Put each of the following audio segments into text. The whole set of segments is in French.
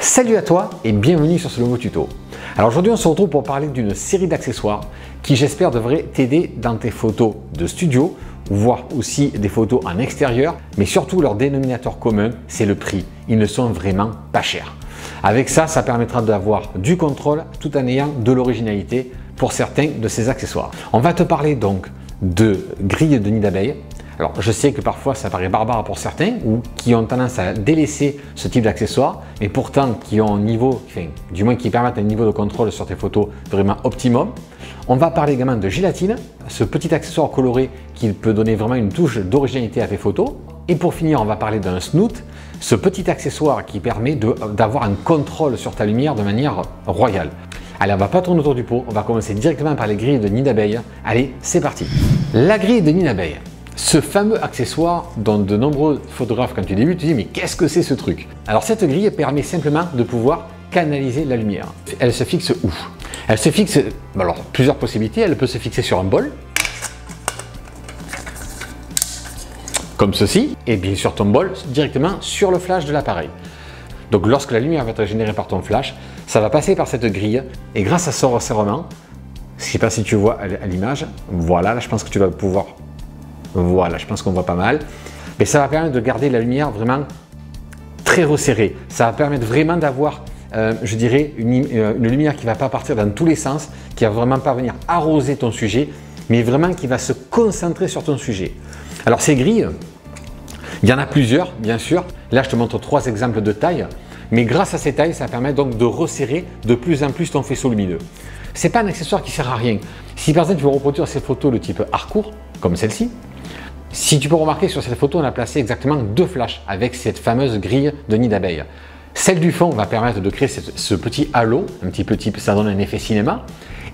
Salut à toi et bienvenue sur ce nouveau tuto. Alors aujourd'hui on se retrouve pour parler d'une série d'accessoires qui j'espère devrait t'aider dans tes photos de studio, voire aussi des photos en extérieur, mais surtout leur dénominateur commun c'est le prix. Ils ne sont vraiment pas chers. Avec ça, ça permettra d'avoir du contrôle tout en ayant de l'originalité pour certains de ces accessoires. On va te parler donc de grilles de nid d'abeille. Alors je sais que parfois ça paraît barbare pour certains ou qui ont tendance à délaisser ce type d'accessoires, mais pourtant qui ont un niveau, du moins qui permettent un niveau de contrôle sur tes photos vraiment optimum. On va parler également de gélatine, ce petit accessoire coloré qui peut donner vraiment une touche d'originalité à tes photos. Et pour finir, on va parler d'un snoot, ce petit accessoire qui permet d'avoir un contrôle sur ta lumière de manière royale. Allez, on va pas tourner autour du pot, on va commencer directement par les grilles de nid d'abeille. Allez, c'est parti. La grille de nid d'abeille. Ce fameux accessoire dont de nombreux photographes, quand tu débutes, tu dis mais qu'est-ce que c'est ce truc? Alors cette grille permet simplement de pouvoir canaliser la lumière. Elle se fixe où? Elle se fixe, alors plusieurs possibilités, elle peut se fixer sur un bol, comme ceci, et bien sûr ton bol directement sur le flash de l'appareil. Donc lorsque la lumière va être générée par ton flash, ça va passer par cette grille, et grâce à ce resserrement, je ne sais pas si tu vois à l'image, voilà, là je pense que tu vas pouvoir. Voilà, je pense qu'on voit pas mal. Mais ça va permettre de garder la lumière vraiment très resserrée. Ça va permettre vraiment d'avoir, je dirais, une lumière qui ne va pas partir dans tous les sens, qui ne va vraiment pas venir arroser ton sujet, mais vraiment qui va se concentrer sur ton sujet. Alors ces grilles, il y en a plusieurs, bien sûr. Là, je te montre 3 exemples de taille. Mais grâce à ces tailles, ça permet donc de resserrer de plus en plus ton faisceau lumineux. Ce n'est pas un accessoire qui sert à rien. Si par exemple tu veux reproduire ces photos de type harcourt, comme celle-ci, si tu peux remarquer sur cette photo, on a placé exactement 2 flashs avec cette fameuse grille de nid d'abeille. Celle du fond va permettre de créer ce petit halo, un petit peu type, ça donne un effet cinéma.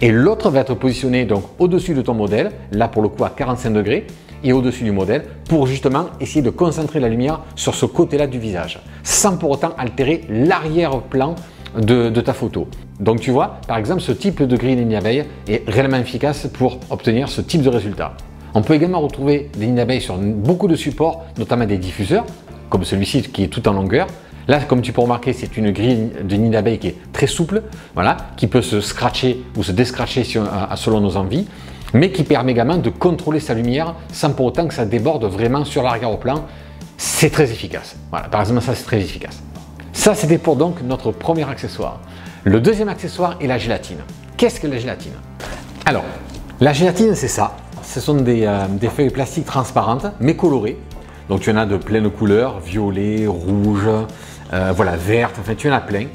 Et l'autre va être positionné donc au-dessus de ton modèle, là pour le coup à 45 degrés, et au-dessus du modèle, pour justement essayer de concentrer la lumière sur ce côté-là du visage, sans pour autant altérer l'arrière-plan de ta photo. Donc tu vois, par exemple, ce type de grille de nid d'abeille est réellement efficace pour obtenir ce type de résultat. On peut également retrouver des nids d'abeilles sur beaucoup de supports, notamment des diffuseurs, comme celui-ci qui est tout en longueur. Là, comme tu peux remarquer, c'est une grille de nid d'abeille qui est très souple, voilà, qui peut se scratcher ou se déscratcher selon nos envies, mais qui permet également de contrôler sa lumière sans pour autant que ça déborde vraiment sur l'arrière-plan. C'est très efficace. Voilà, par exemple, ça c'est très efficace. Ça, c'était pour donc notre premier accessoire. Le deuxième accessoire est la gélatine. Qu'est-ce que la gélatine? Alors, la gélatine, c'est ça. Ce sont des feuilles plastiques transparentes, mais colorées. Donc tu en as de pleines couleurs, violet, rouge, voilà, verte, enfin tu en as plein.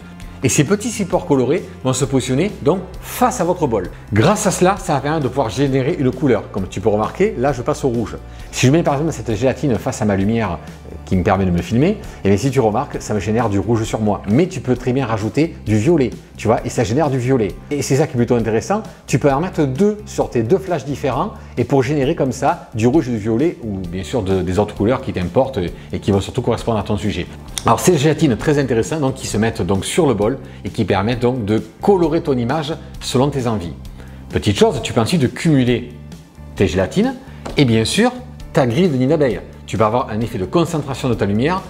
Et ces petits supports colorés vont se positionner donc face à votre bol. Grâce à cela, ça va permettre de pouvoir générer une couleur. Comme tu peux remarquer, là je passe au rouge. Si je mets par exemple cette gélatine face à ma lumière qui me permet de me filmer, et bien si tu remarques, ça me génère du rouge sur moi. Mais tu peux très bien rajouter du violet, tu vois, et ça génère du violet. Et c'est ça qui est plutôt intéressant, tu peux en mettre 2 sur tes 2 flashs différents et pour générer comme ça du rouge et du violet ou bien sûr des autres couleurs qui t'importent et qui vont surtout correspondre à ton sujet. Alors ces gélatines très intéressantes donc, qui se mettent donc sur le bol et qui permettent donc de colorer ton image selon tes envies. Petite chose, tu peux ensuite cumuler tes gélatines et bien sûr ta grille de nid d'abeille. Tu peux avoir un effet de concentration de ta lumière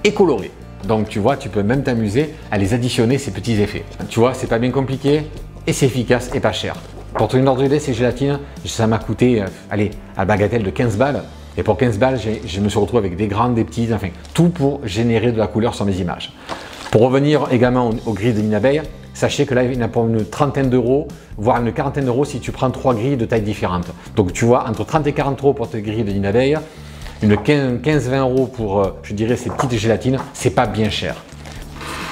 et coloré. Donc tu vois, tu peux même t'amuser à les additionner ces petits effets. Tu vois, c'est pas bien compliqué et c'est efficace et pas cher. Pour te donner une ordre d'idée, ces gélatines, ça m'a coûté, allez, à bagatelle de 15 balles. Et pour 15 balles, je me suis retrouvé avec des grandes, des petites, enfin tout pour générer de la couleur sur mes images. Pour revenir également aux grilles de nid d'abeille, sachez que là, il y en a pour une trentaine d'euros, voire une quarantaine d'euros si tu prends 3 grilles de tailles différentes. Donc tu vois, entre 30 et 40 euros pour tes grilles de nid d'abeille, une 15-20 euros pour, je dirais, ces petites gélatines, c'est pas bien cher.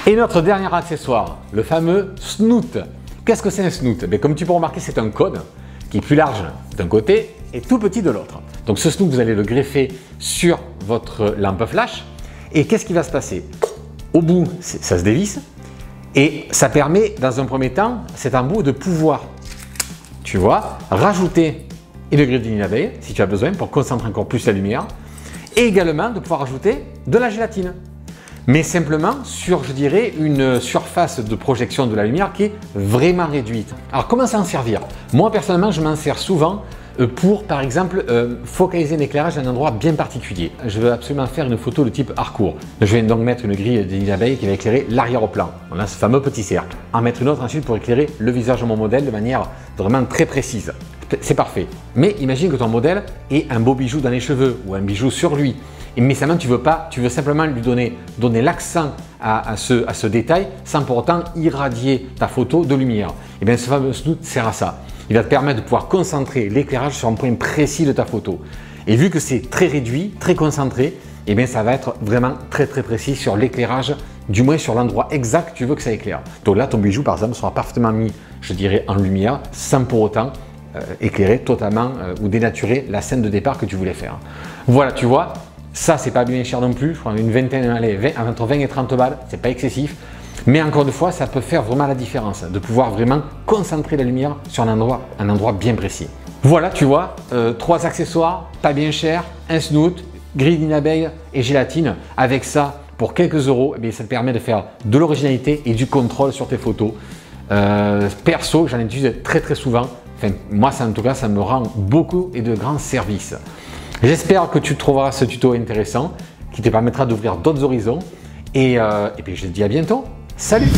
Et notre dernier accessoire, le fameux snoot. Qu'est-ce que c'est un snoot? Comme tu peux remarquer, c'est un cône qui est plus large d'un côté et tout petit de l'autre. Donc ce snoot, vous allez le greffer sur votre lampe flash. Et qu'est-ce qui va se passer? Au bout, ça se dévisse et ça permet, dans un premier temps, cet embout de pouvoir, tu vois, rajouter une grille de nid d'abeille si tu as besoin pour concentrer encore plus la lumière et également de pouvoir ajouter de la gélatine. Mais simplement sur, je dirais, une surface de projection de la lumière qui est vraiment réduite. Alors comment s'en servir? Moi personnellement, je m'en sers souvent pour par exemple focaliser un éclairage à un endroit bien particulier. Je veux absolument faire une photo de type harcourt. Je vais donc mettre une grille de nid d'abeille qui va éclairer l'arrière-plan. On a ce fameux petit cercle. En mettre une autre ensuite pour éclairer le visage de mon modèle de manière vraiment très précise. C'est parfait. Mais imagine que ton modèle ait un beau bijou dans les cheveux ou un bijou sur lui. Mais seulement tu veux simplement lui donner l'accent à ce détail sans pour autant irradier ta photo de lumière. Et bien ce fameux snoot sert à ça. Il va te permettre de pouvoir concentrer l'éclairage sur un point précis de ta photo. Et vu que c'est très réduit, très concentré, et bien ça va être vraiment très précis sur l'éclairage, du moins sur l'endroit exact que tu veux que ça éclaire. Donc là, ton bijou par exemple sera parfaitement mis, je dirais, en lumière sans pour autant éclairer totalement ou dénaturer la scène de départ que tu voulais faire. Voilà, tu vois, ça c'est pas bien cher non plus, je crois une vingtaine, allez, entre 20 et 30 balles, c'est pas excessif. Mais encore une fois, ça peut faire vraiment la différence, de pouvoir vraiment concentrer la lumière sur un endroit bien précis. Voilà, tu vois, 3 accessoires, pas bien cher, un snoot, grille d'une abeille et gélatine. Avec ça, pour quelques euros, eh bien, ça te permet de faire de l'originalité et du contrôle sur tes photos. Perso, j'en utilise très souvent. Enfin, moi, en tout cas, ça me rend beaucoup et de grands services. J'espère que tu trouveras ce tuto intéressant, qui te permettra d'ouvrir d'autres horizons. Et puis, je te dis à bientôt. Salut!